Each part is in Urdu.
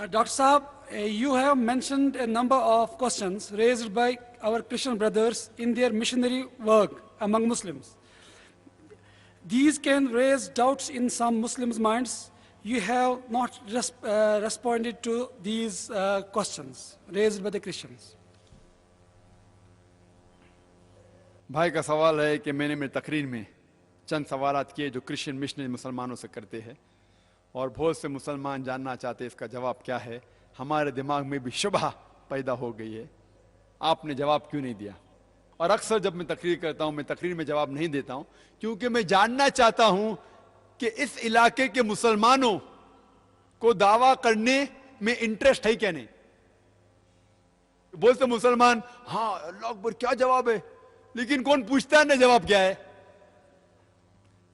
Dr. Saab, you have mentioned a number of questions raised by our Christian brothers in their missionary work among Muslims. These can raise doubts in some Muslims' minds. You have not responded to these questions raised by the Christians. بھائی کا سوال ہے کہ میں نے میری تقریر میں چند سوالات کیے جو کرسچن مشنری مسلمانوں سے کرتے ہیں اور بہت سے مسلمان جاننا چاہتے اس کا جواب کیا ہے. ہمارے دماغ میں بھی شبہ پیدا ہو گئی ہے آپ نے جواب کیوں نہیں دیا. اور اکثر جب میں تقریر کرتا ہوں میں تقریر میں جواب نہیں دیتا ہوں کیونکہ میں جاننا چاہتا ہوں کہ اس علاقے کے مسلمانوں کو دعویٰ کرنے میں انٹرسٹ ہے کیا نہیں. بہت سے مسلمان ہاں اللہ اکبر کیا جواب ہے لیکن کون پوچھتا ہے نا جواب کیا ہے.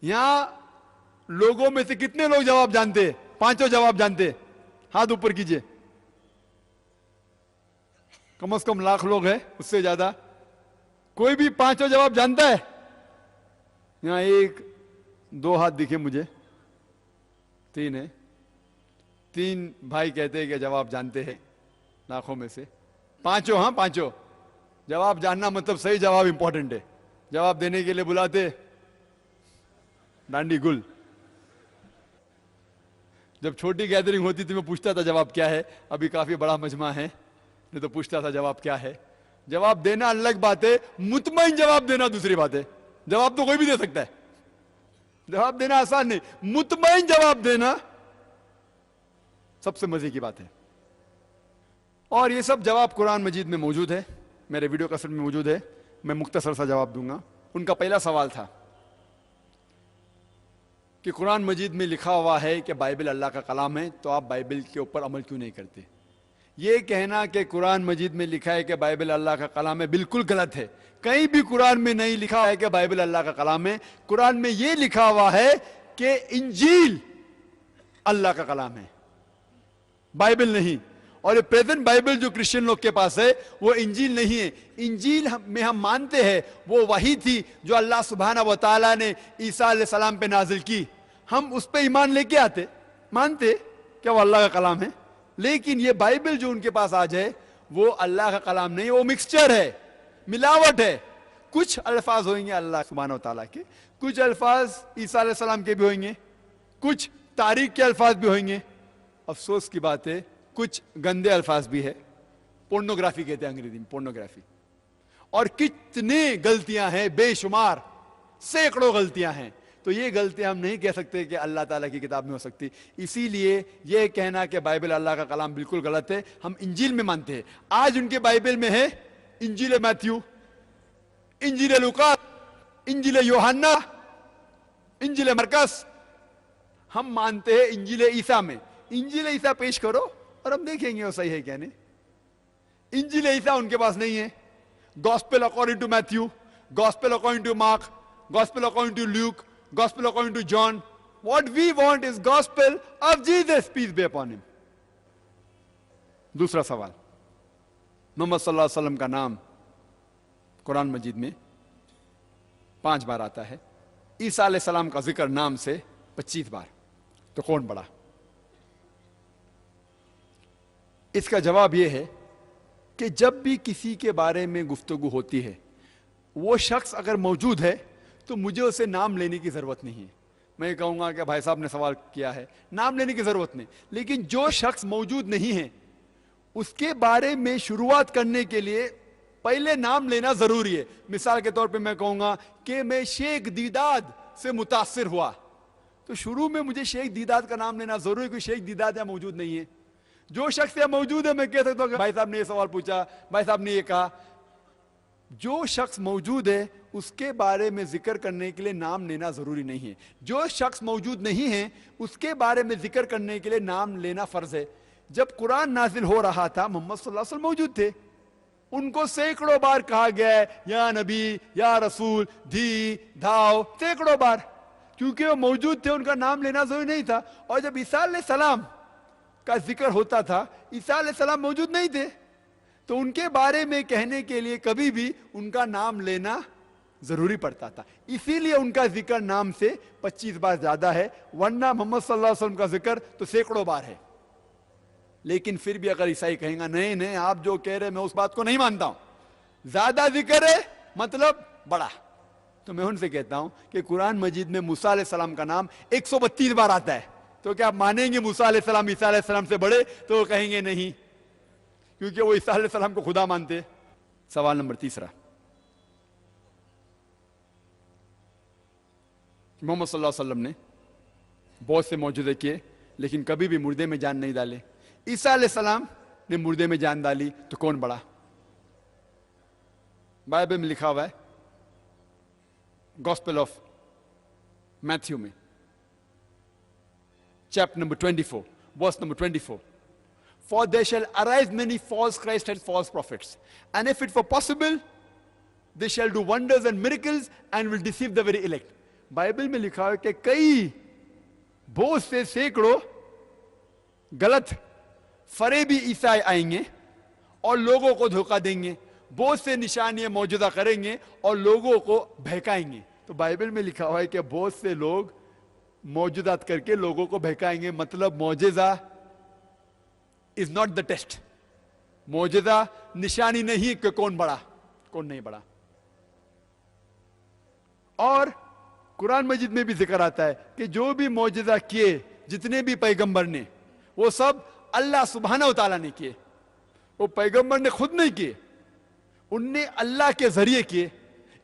یہاں لوگوں میں سے کتنے لوگ جواب جانتے؟ پانچوں جواب جانتے؟ ہاتھ اوپر کیجئے. کم از کم لاکھ لوگ ہیں اس سے زیادہ. کوئی بھی پانچوں جواب جانتا ہے؟ یہاں ایک دو ہاتھ دکھے مجھے. تین ہے. تین بھائی کہتے ہیں کہ جواب جانتے ہیں لاکھوں میں سے. پانچوں ہاں پانچوں جواب جاننا مطلب صحیح جواب امپورٹنٹ ہے. جواب دینے کے لیے بلاتے ڈانڈی گل. جب چھوٹی گیدرنگ ہوتی تھی میں پوچھتا تھا جواب کیا ہے. ابھی کافی بڑا مجمع ہے نہیں تو پوچھتا تھا جواب کیا ہے. جواب دینا الگ بات ہے, مطمئن جواب دینا دوسری بات ہے. جواب تو کوئی بھی دے سکتا ہے, جواب دینا آسان نہیں, مطمئن جواب دینا سب سے مزے کی بات ہے. اور یہ سب جواب قرآن مجید میں موجود ہے, میرے ویڈیو کیسٹ میں موجود ہے. میں مختصر سا جواب دوں گا. ان کا پہلا سوال تھا کہ قرآن مجید میں لکھا ہوا ہے کہ بائبل اللہ کا کلام ہے تو آپ بائبل کے اوپر عمل کیوں نہیں کرتے. یہ کہنا کہ قرآن مجید میں لکھا ہے کہ بائبل اللہ کا کلام ہے بالکل غلط ہے. کہیں بھی قرآن میں نہیں لکھا ہے کہ بائبل اللہ کا کلام ہے. قرآن میں یہ لکھا ہوا ہے کہ انجیل اللہ کا کلام ہے, بائبل نہیں. اور یہ پریزنٹ بائبل جو کرسچن لوگ کے پاس ہے وہ انجیل نہیں ہے. انجیل میں ہم مانتے ہیں وہ وحی تھی جو اللہ سبحانہ و تعالیٰ نے عیسیٰ علیہ السلام پہ نازل کی. ہم اس پہ ایمان لے کے آتے, مانتے کہ وہ اللہ کا کلام ہے. لیکن یہ بائبل جو ان کے پاس آج ہے وہ اللہ کا کلام نہیں, وہ مکسچر ہے, ملاوٹ ہے. کچھ الفاظ ہوئیں گے اللہ سبحانہ و تعالیٰ کے, کچھ الفاظ عیسیٰ علیہ السلام کے بھی ہوئیں گے, کچھ تاریخ کے الفاظ بھی ہوئیں گے. افسوس کی بات ہے کچھ گندے الفاظ بھی ہے. پورنوگرافی کہتے ہیں انگریزی میں, پورنوگرافی. اور کتنے غلطیاں ہیں, بے شمار سینکڑوں غلطیاں ہیں. تو یہ غلطیاں ہم نہیں کہہ سکتے کہ اللہ تعالیٰ کی کتاب میں ہو سکتی. اسی لیے یہ کہنا کہ بائبل اللہ کا کلام بالکل غلط ہے. ہم انجیل میں مانتے ہیں. آج ان کے بائبل میں ہے انجیل میتھیو, انجیل لوقا, انجیل یوحنا, انجیل مرکز. ہم مانتے ہیں انجیل عیسیٰ میں. انجیل عیسیٰ پیش کرو اور ہم دیکھیں گے وہ صحیح ہے کیا نہیں. انجیل عیسیٰ ان کے پاس نہیں ہے. Gospel according to Matthew, gospel according to Mark, gospel according to Luke, gospel according to John. What we want is gospel of Jesus, peace be upon him. دوسرا سوال, محمد صلی اللہ علیہ وسلم کا نام قرآن مجید میں 5 بار آتا ہے. عیسیٰ علیہ السلام کا ذکر نام سے 25 بار. تو کون بڑا؟ اس کا جواب یہ ہے کہ جب بھی کسی کے بارے میں گفتگو ہوتی ہے وہ شخص اگر موجود ہے تو مجھے اسے نام لینے کی ضرورت نہیں ہے. میں کہوں گا کہ بھائی صاحب نے سوال کیا ہے, نام لینے کی ضرورت نہیں. لیکن جو شخص موجود نہیں ہے اس کے بارے میں شروعات کرنے کے لیے پہلے نام لینا ضروری ہے. مثال کے طور پہ میں کہوں گا کہ میں شیخ دیداد سے متاثر ہوا تو شروع میں مجھے شیخ دیداد کا نام لینا ضروری ہے کہ شیخ دیداد یہاں موجود نہیں ہے. جو شخص یہاں موجود ہے میں کہہ سکتا ہوں کہ بھائی صاحب نے یہ سوال پوچھا, بھائی صاحب نے یہ کہا. جو شخص موجود ہے اس کے بارے میں ذکر کرنے کے لیے نام لینا ضروری نہیں ہے. جو شخص موجود نہیں ہے اس کے بارے میں ذکر کرنے کے لیے نام لینا فرض ہے. جب قرآن نازل ہو رہا تھا محمد صلی اللہ علیہ وسلم موجود تھے. ان کو سینکڑوں بار کہا گیا ہے یا نبی, یا رسول, دھی دھاؤ, سینکڑوں بار, کیونکہ وہ موجود تھے. ان کا نام لینا ضروری نہیں تھا. اور جب عیسیٰ علیہ السلام کا ذکر ہوتا تھا, عیسیٰ علیہ السلام موجود نہیں تھے تو ان کے بارے میں کہنے کے لیے کبھی بھی ان کا نام لینا ضروری پڑتا تھا. اسی لیے ان کا ذکر نام سے 25 بار زیادہ ہے, ورنہ محمد صلی اللہ علیہ وسلم کا ذکر تو سینکڑوں بار ہے. لیکن پھر بھی اگر عیسائی کہیں گا نہیں نہیں آپ جو کہہ رہے میں اس بات کو نہیں مانتا ہوں, زیادہ ذکر ہے مطلب بڑا, تو میں ان سے کہتا ہوں کہ قرآن مجید میں موسیٰ علیہ السلام کا نام 132 بار آتا ہے, تو کیا آپ مانیں گے موسیٰ علیہ السلام عیسیٰ علیہ السلام سے بڑے؟ تو وہ کہیں گے نہیں, کیونکہ وہ عیسیٰ علیہ السلام کو خدا مانتے. سوال نمبر تیسرا, محمد صلی اللہ علیہ وسلم نے بہت سے معجزے کیے لیکن کبھی بھی مردے میں جان نہیں ڈالے. عیسیٰ علیہ السلام نے مردے میں جان ڈالی, تو کون بڑا؟ بائبل میں لکھا ہوا ہے گاسپل آف میتھیو میں chapter number 24 verse number 24, for there shall arise many false Christ and false prophets, and if it were possible they shall do wonders and miracles and will deceive the very elect. Bible میں لکھا ہے کہ کئی بہت سے سینکڑوں غلط فریبی عیسائی آئیں گے اور لوگوں کو دھوکہ دیں گے, بہت سے نشانیاں معجزہ کریں گے اور لوگوں کو بہکائیں گے. تو بائبل میں لکھا ہوا ہے کہ بہت سے لوگ معجزات کر کے لوگوں کو بہکائیں گے, مطلب معجزہ از ناٹ دا ٹیسٹ, معجزہ نشانی نہیں کہ کون بڑا کون نہیں بڑا. اور قرآن مجید میں بھی ذکر آتا ہے کہ جو بھی معجزہ کیے جتنے بھی پیغمبر نے وہ سب اللہ سبحانہ و تعالیٰ نے کیے, وہ پیغمبر نے خود نہیں کیے, ان نے اللہ کے ذریعے کیے.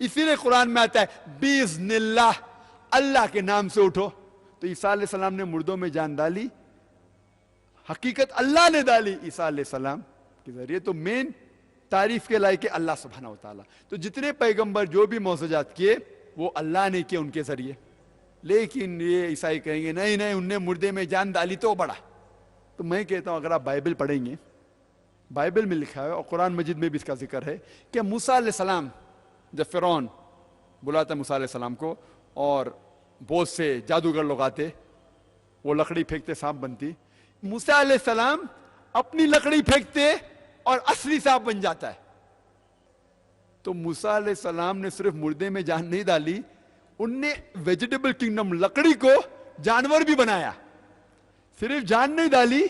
اسی لیے قرآن میں آتا ہے بِإِذْنِ اللہ, اللہ کے نام سے اٹھو. تو عیسیٰ علیہ السلام نے مردوں میں جان ڈالی, حقیقت اللہ نے ڈالی عیسیٰ علیہ السلام کے ذریعے. تو مین تعریف کے لائق ہے اللہ سبحانہ و تعالیٰ. تو جتنے پیغمبر جو بھی معجزات کیے وہ اللہ نے کیے ان کے ذریعے. لیکن یہ عیسائی کہیں گے نہیں نہیں ان نے مردے میں جان ڈالی تو بڑا. تو میں کہتا ہوں اگر آپ بائبل پڑھیں گے, بائبل میں لکھا ہے اور قرآن مجید میں بھی اس کا ذکر ہے کہ موسیٰ علیہ السلام جب فرعون بلاتا موسیٰ علیہ السلام کو اور بہت سے جادوگر لوگ آتے, وہ لکڑی پھینکتے سانپ بنتی, موسیٰ علیہ السلام اپنی لکڑی پھینکتے اور اصلی سانپ بن جاتا ہے. تو موسیٰ علیہ السلام نے صرف مردے میں جان نہیں ڈالی, ان نے ویجیٹیبل کنگڈم لکڑی کو جانور بھی بنایا. صرف جان نہیں ڈالی,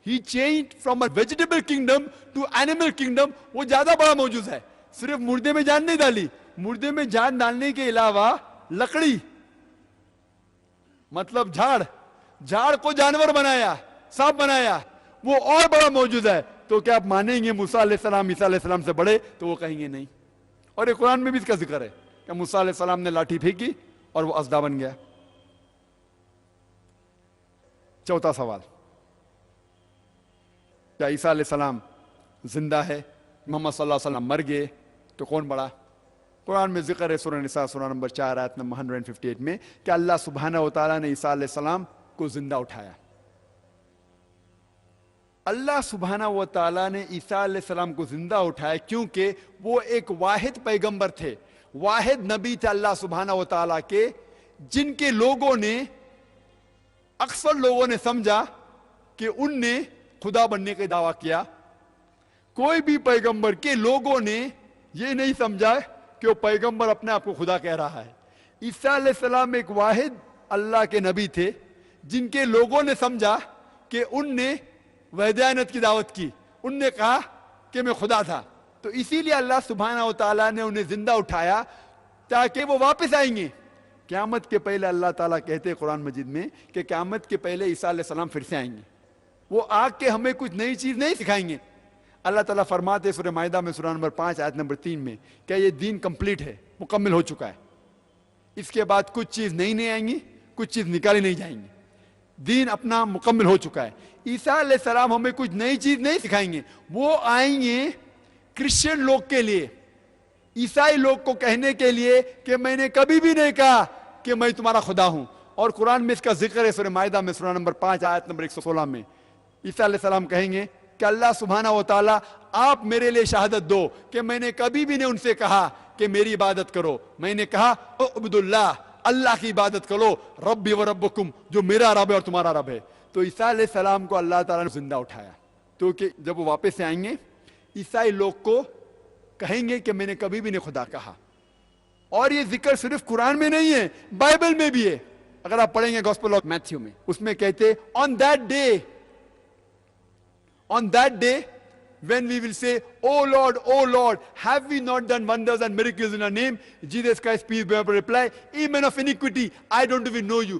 He changed from a vegetable kingdom to animal kingdom. وہ زیادہ بڑا موجود ہے. صرف مردے میں جان نہیں ڈالی, مردے میں جان ڈالنے کے علاوہ لکڑی مطلب جھاڑ کو جانور بنایا, سانپ بنایا, وہ اور بڑا موجود ہے. تو کیا آپ مانیں گے موسیٰ علیہ السلام عیسیٰ علیہ السلام سے بڑے؟ تو وہ کہیں گے نہیں. اور یہ قرآن میں بھی اس کا ذکر ہے کہ موسیٰ علیہ السلام نے لاٹھی پھینکی اور وہ اژدھا بن گیا. چوتھا سوال, کیا عیسیٰ علیہ السلام زندہ ہے؟ محمد صلی اللہ علیہ وسلم مر گئے تو کون بڑا؟ قرآن میں ذکر ہے سورہ نساء سورہ نمبر 4 آیت نمبر 158 میں کہ اللہ سبحانہ و تعالیٰ نے عیسیٰ علیہ السلام کو زندہ اٹھایا. اللہ سبحانہ و تعالیٰ نے عیسیٰ علیہ السلام کو زندہ اٹھایا کیونکہ وہ ایک واحد پیغمبر تھے, واحد نبی تھے اللہ سبحانہ و تعالیٰ کے, جن کے لوگوں نے اکثر لوگوں نے سمجھا کہ ان نے خدا بننے کا دعویٰ کیا. کوئی بھی پیغمبر کے لوگوں نے یہ نہیں سمجھا کہ وہ پیغمبر اپنے آپ کو خدا کہہ رہا ہے. عیسیٰ علیہ السلام ایک واحد اللہ کے نبی تھے جن کے لوگوں نے سمجھا کہ ان نے وحدانیت کی دعوت کی, ان نے کہا کہ میں خدا تھا. تو اسی لیے اللہ سبحانہ و تعالیٰ نے انہیں زندہ اٹھایا تاکہ وہ واپس آئیں گے. قیامت کے پہلے اللہ تعالیٰ کہتے ہیں قرآن مجید میں کہ قیامت کے پہلے عیسیٰ علیہ السلام پھر سے آئیں گے. وہ آ کے ہمیں کچھ نئی چیز نہیں سکھائیں گے. اللہ تعالیٰ فرماتے سورہ مائدہ میں سورہ نمبر 5 آیت نمبر 3 میں کہ یہ دین کمپلیٹ ہے, مکمل ہو چکا ہے. اس کے بعد کچھ چیز نہیں آئیں گی, کچھ چیز نکالی نہیں جائیں گی. دین اپنا مکمل ہو چکا ہے. عیسیٰ علیہ السلام ہمیں کچھ نئی چیز نہیں سکھائیں گے, وہ آئیں گے کرسچن لوگ کے لیے, عیسائی لوگ کو کہنے کے لیے کہ میں نے کبھی بھی نہیں کہا کہ میں تمہارا خدا ہوں. اور قرآن میں اس کا ذکر ہے سورہ مائدہ میں سورہ نمبر 5 آیت نمبر 116 میں عیسیٰ علیہ السلام کہیں گے کہ اللہ سبحانہ و تعالیٰ آپ میرے لیے شہادت دو کہ میں نے کبھی بھی نہیں ان سے کہا کہ میری عبادت کرو, میں نے کہا اعبدوا اللہ, اللہ کی عبادت کرو, ربی و ربکم, جو میرا رب ہے اور تمہارا رب ہے. تو عیسیٰ علیہ السلام کو اللہ تعالیٰ نے زندہ اٹھایا. تو کہ جب وہ واپس سے آئیں گے عیسائی لوگ کو کہیں گے کہ میں نے کبھی بھی نہیں خدا کہا. اور یہ ذکر صرف قرآن میں نہیں ہے, بائبل میں بھی ہے. اگر آپ پڑھیں گے گاسپل آف میتھیو میں, اس میں کہتے on that day On that day, when we will say, oh Lord, have we not done wonders and miracles in your name? Jesus Christ, peace be upon him, reply, ye men of iniquity, I don't even know you.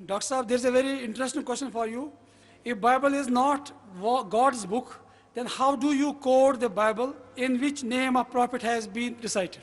Dr. Saab, there's a very interesting question for you. If Bible is not God's book, then how do you code the Bible in which name of prophet has been recited?